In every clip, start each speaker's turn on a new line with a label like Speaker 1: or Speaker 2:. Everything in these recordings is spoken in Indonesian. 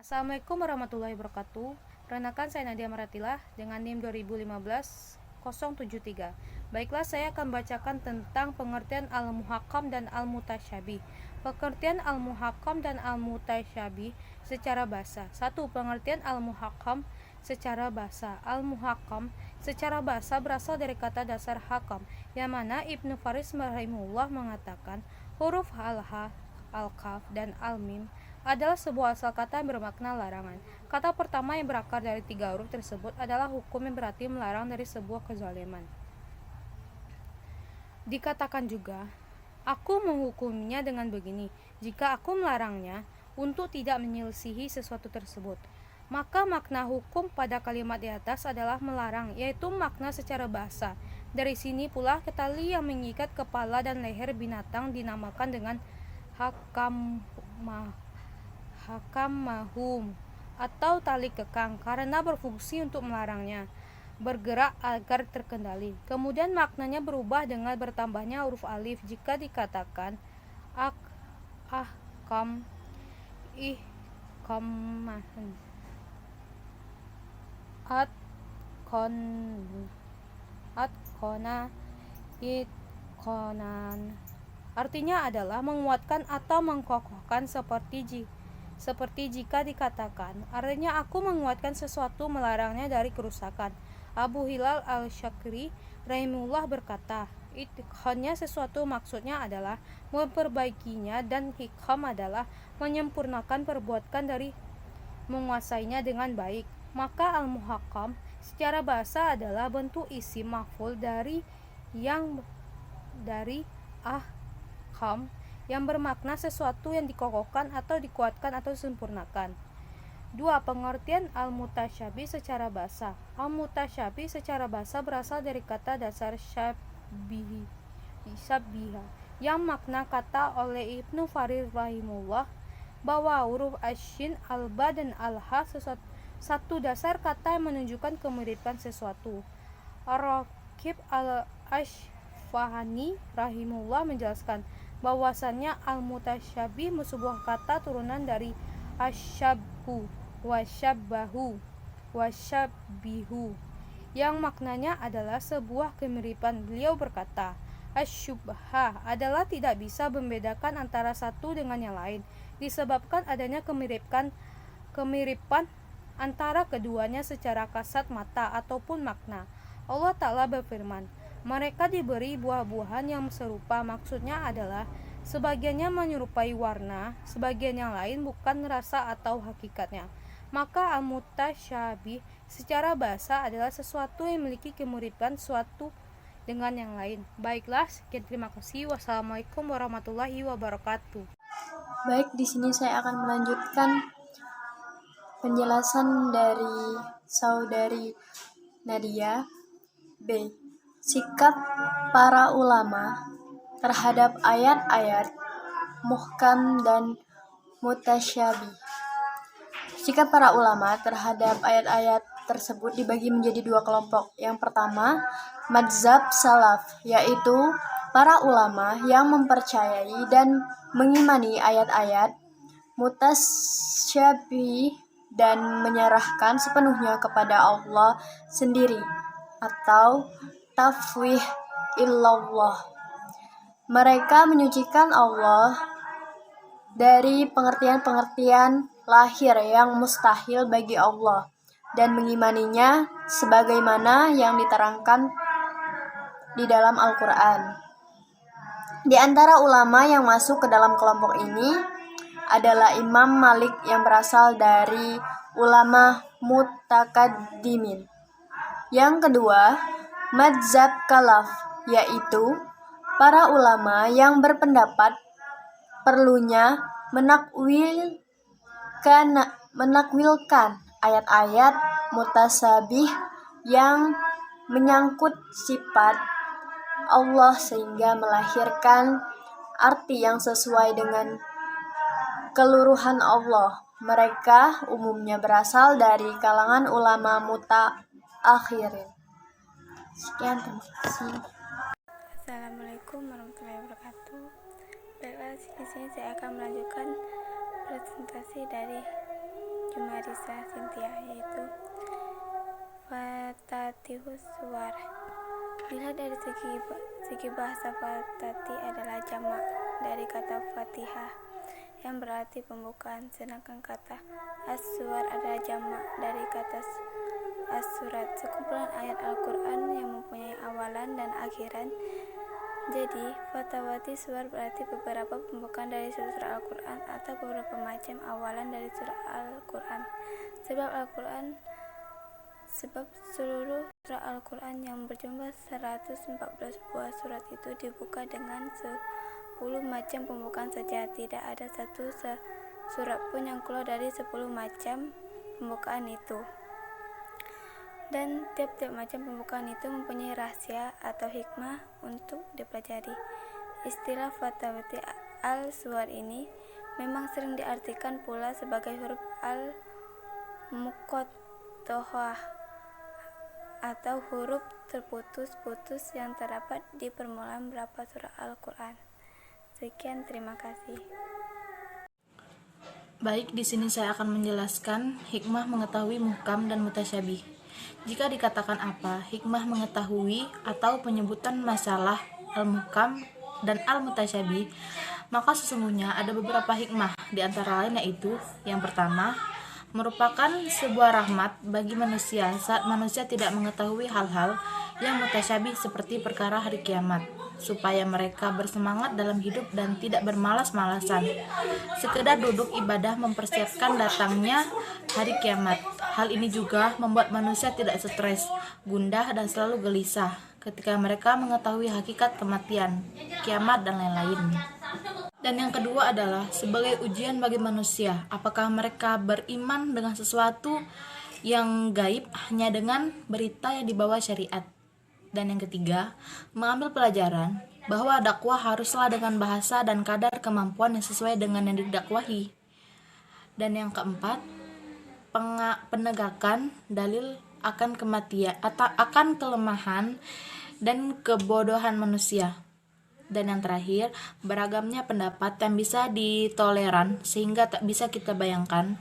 Speaker 1: Assalamualaikum warahmatullahi wabarakatuh. Perkenalkan, saya Nadia Maratilah dengan NIM 2015-073. Baiklah, saya akan bacakan tentang pengertian al-muhakkam dan al-mutasyabih. Pengertian al-muhakkam dan al-mutasyabih secara bahasa. 1. Pengertian al-muhakkam secara bahasa. Al-muhakkam secara bahasa berasal dari kata dasar hakam, yang mana Ibnu Faris rahimahullah mengatakan huruf al-ha, al-kaf, dan al-mim adalah sebuah asal kata yang bermakna larangan. Kata pertama yang berakar dari 3 huruf tersebut adalah hukum, yang berarti melarang dari sebuah kezaliman. Dikatakan juga, aku menghukumnya dengan begini, jika aku melarangnya untuk tidak menyelisihi sesuatu tersebut. Maka makna hukum pada kalimat di atas adalah melarang, yaitu makna secara bahasa. Dari sini pula tali yang mengikat kepala dan leher binatang dinamakan dengan hakam mahum atau tali kekang, karena berfungsi untuk melarangnya bergerak agar terkendali. Kemudian maknanya berubah dengan bertambahnya huruf alif jika dikatakan ahkam ihkamahan atkona itkonan. Artinya adalah menguatkan atau mengkokohkan, seperti jika dikatakan, artinya aku menguatkan sesuatu, melarangnya dari kerusakan. Abu Hilal al-Syakri rahimahullah berkata, itqannya sesuatu maksudnya adalah memperbaikinya, dan hikam adalah menyempurnakan perbuatan dari menguasainya dengan baik. Maka al-muhakkam secara bahasa adalah bentuk isim maf'ul dari ahkam, yang bermakna sesuatu yang dikokohkan atau dikuatkan atau disempurnakan. 2. Pengertian al-mutasyabih secara bahasa. Al-mutasyabih secara bahasa berasal dari kata dasar syabbiha, yang makna kata oleh Ibnu Faris rahimahullah bahwa huruf asyin, al-ba, dan al-ha satu dasar kata yang menunjukkan kemiripan sesuatu. Ar-Rakib al-Ashfahani rahimahullah menjelaskan bahwasannya al-mutasyabih sebuah kata turunan dari asyabhu, wasyabbahu, wasyabbihu, yang maknanya adalah sebuah kemiripan. Beliau berkata, asyubha adalah tidak bisa membedakan antara satu dengan yang lain, disebabkan adanya kemiripan antara keduanya secara kasat mata ataupun makna. Allah Ta'ala berfirman, mereka diberi buah-buahan yang serupa, maksudnya adalah sebagiannya menyerupai warna, sebagian yang lain bukan rasa atau hakikatnya. Maka al-mutasyabih secara bahasa adalah sesuatu yang memiliki kemiripan suatu dengan yang lain. Baiklah, sekian, terima kasih. Wassalamualaikum warahmatullahi wabarakatuh.
Speaker 2: Baik, di sini saya akan melanjutkan penjelasan dari saudari Nadia. B. Sikap para ulama terhadap ayat-ayat muhkam dan mutasyabih. Sikap para ulama terhadap ayat-ayat tersebut dibagi menjadi 2 kelompok. Yang pertama, mazhab salaf, yaitu para ulama yang mempercayai dan mengimani ayat-ayat mutasyabih dan menyerahkan sepenuhnya kepada Allah sendiri, atau tafwih illallah. Mereka menyucikan Allah dari pengertian-pengertian lahir yang mustahil bagi Allah dan mengimaninya sebagaimana yang diterangkan di dalam Al-Quran. Di antara ulama yang masuk ke dalam kelompok ini adalah Imam Malik yang berasal dari ulama mutakaddimin. Yang kedua, mazhab khalaf, yaitu para ulama yang berpendapat perlunya menakwilkan ayat-ayat mutasyabih yang menyangkut sifat Allah sehingga melahirkan arti yang sesuai dengan keluruhan Allah. Mereka umumnya berasal dari kalangan ulama mutaakhirin. Sekian, terima kasih.
Speaker 3: Assalamualaikum warahmatullahi wabarakatuh. Baiklah, di sini saya akan melanjutkan presentasi dari Jumarisa Sintia, yaitu Fatatihus Suwar. Dilihat dari segi bahasa, fatati adalah jamak dari kata fatihah yang berarti pembukaan, sedangkan kata as-suwar adalah jamak dari kata as-surat, sekumpulan ayat Al-Quran yang mempunyai awalan dan akhiran. Jadi, fatawati suwar berarti beberapa pembukaan dari surah Al-Quran atau beberapa macam awalan dari surah Al-Quran. Sebab seluruh surah Al-Quran yang berjumlah 114 buah surat itu dibuka dengan 10 macam pembukaan saja. Tidak ada satu surat pun yang keluar dari 10 macam pembukaan itu. Dan tiap-tiap macam pembukaan itu mempunyai rahasia atau hikmah untuk dipelajari. Istilah fatawati al-suwar ini memang sering diartikan pula sebagai huruf al-muqatta'ah atau huruf terputus-putus yang terdapat di permulaan beberapa surah Al-Quran. Sekian, terima kasih.
Speaker 4: Baik, di sini saya akan menjelaskan hikmah mengetahui muhkam dan mutasyabih. Jika dikatakan apa hikmah mengetahui atau penyebutan masalah al-muhkam dan al-mutasyabih, maka sesungguhnya ada beberapa hikmah, di antara lain yaitu yang pertama, merupakan sebuah rahmat bagi manusia saat manusia tidak mengetahui hal-hal yang mutasyabih seperti perkara hari kiamat, supaya mereka bersemangat dalam hidup dan tidak bermalas-malasan sekedar duduk ibadah mempersiapkan datangnya hari kiamat. Hal ini juga membuat manusia tidak stres, gundah, dan selalu gelisah ketika mereka mengetahui hakikat kematian, kiamat, dan lain-lain. Dan yang kedua adalah sebagai ujian bagi manusia, apakah mereka beriman dengan sesuatu yang gaib hanya dengan berita yang dibawa syariat. Dan yang ketiga, mengambil pelajaran bahwa dakwah haruslah dengan bahasa dan kadar kemampuan yang sesuai dengan yang didakwahi. Dan yang keempat, penegakan dalil akan kematian atau akan kelemahan dan kebodohan manusia. Dan yang terakhir, beragamnya pendapat yang bisa ditoleran sehingga tak bisa kita bayangkan.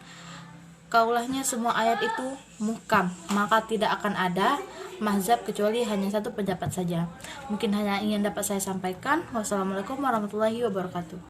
Speaker 4: Kaulahnya semua ayat itu muhkam, maka tidak akan ada mazhab kecuali hanya satu pendapat saja. Mungkin hanya ingin dapat saya sampaikan. Wassalamualaikum warahmatullahi wabarakatuh.